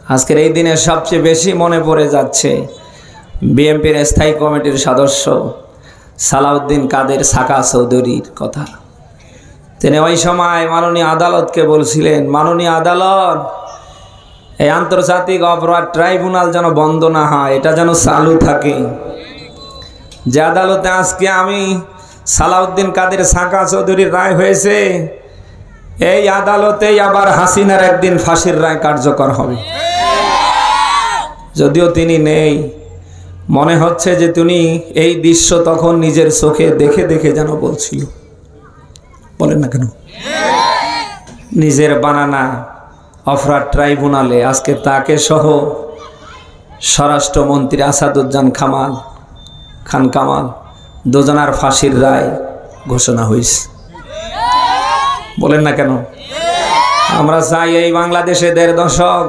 আজকের এই দিনে সবচেয়ে বেশি মনে পড়ে যাচ্ছে বিএনপির স্থায়ী কমিটির সদস্য সালাউদ্দিন কাদের সাকা চৌধুরীর কথা। তিনি ওই সময় মাননীয় আদালতকে বলছিলেন, মাননীয় আদালত, এই আন্তর্জাতিক অপরাধ ট্রাইব্যুনাল যেন বন্ধ না হয়, এটা যেন চালু থাকে। যে আদালতে আজকে আমি সালাউদ্দিন কাদের সাকা চৌধুরীর রায় হয়েছে, এই আদালতেই আবার হাসিনার একদিন ফাঁসির রায় কার্যকর হবে। যদিও তিনি নেই, মনে হচ্ছে যে তিনি এই দৃশ্য তখন নিজের চোখে দেখে দেখে যেন বলছিল। বলেন না কেন? নিজের বানানা অপরাধ ট্রাইব্যুনালে আজকে তাকে সহ স্বরাষ্ট্রমন্ত্রী আসাদুজ্জামান খান কামাল দুজনার ফাঁসির রায় ঘোষণা হয়েছে। বলেন না কেন? আমরা চাই এই বাংলাদেশে 1.5 দশক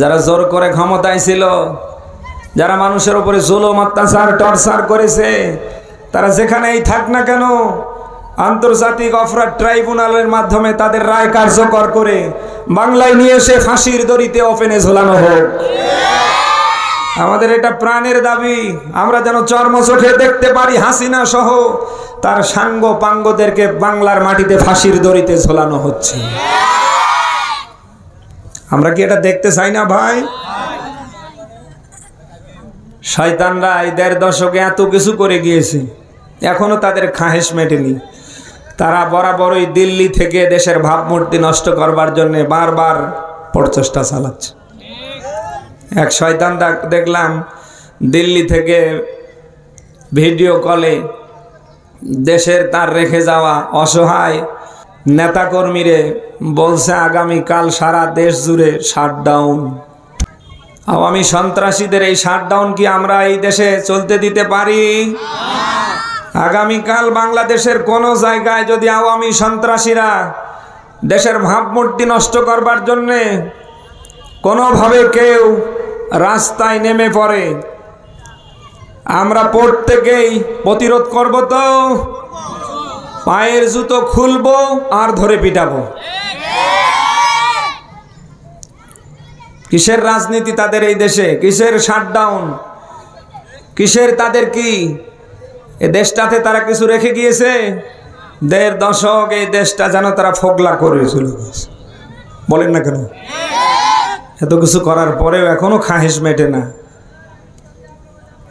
যারা জোর করে ক্ষমতায় ছিল, যারা মানুষের উপরে জুলুম অত্যাচার টর্চার করেছে, তারা যেখানেই থাক না কেন আন্তর্জাতিক অপরাধ ট্রাইব্যুনালের মাধ্যমে তাদের রায় কার্যকর করে বাংলায় নিয়ে এসে ফাঁসির দড়িতে ওপেনে ঝোলানো হোক। আমাদের এটা প্রাণের দাবি। আমরা যেন চর্মচোখে দেখতে পারি হাসিনা সহ তার সাঙ্গ পাঙ্গদেরকে বাংলার মাটিতে ফাঁসির দড়িতে ঝোলানো হচ্ছে। আমরা কি এটা দেখতে চাই না ভাই? শয়তানরা এই 1.5 দশকে এত কিছু করে গিয়েছে, এখনো তাদের খাহেশ মেটেনি। তারা বরাবরই দিল্লি থেকে দেশের ভাবমূর্তি নষ্ট করবার জন্য বারবার প্রচেষ্টা চালাচ্ছে। এক শয়তান দেখলাম দিল্লি থেকে ভিডিও কলে দেশের তার রেখে যাওয়া অসহায় নেতাকর্মীরে বলছে আগামীকাল সারা দেশ জুড়ে শাটডাউন। আওয়ামী সন্ত্রাসীদের এই শাটডাউন কি আমরা এই দেশে চলতে দিতে পারি? আগামীকাল বাংলাদেশের কোন জায়গায় যদি আওয়ামী সন্ত্রাসীরা দেশের ভাবমূর্তি নষ্ট করবার জন্যে কোনোভাবে কেউ রাস্তায় নেমে পড়ে, আমরা প্রত্যেকেই প্রতিরোধ করব, তো পায়ের জুতো খুলবো আর ধরে পিটাবো। কিসের রাজনীতি তাদের এই দেশে? কিসের শাটডাউন? কিসের তাদের কি? এই দেশটাতে তারা কিছু রেখে গিয়েছে? 1.5 দশক এই দেশটা যেন তারা ফোগলা করে চলে গেছে। বলেন না কেন? এত কিছু করার পরেও এখনো খাহেশ মেটে না।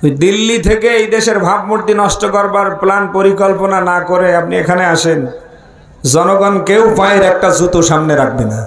ওই দিল্লি থেকে এই দেশের ভাবমূর্তি নষ্ট করবার প্ল্যান পরিকল্পনা না করে আপনি এখানে আসেন, জনগণ কেউ পায়ের একটা জুতো সামনে রাখবে না।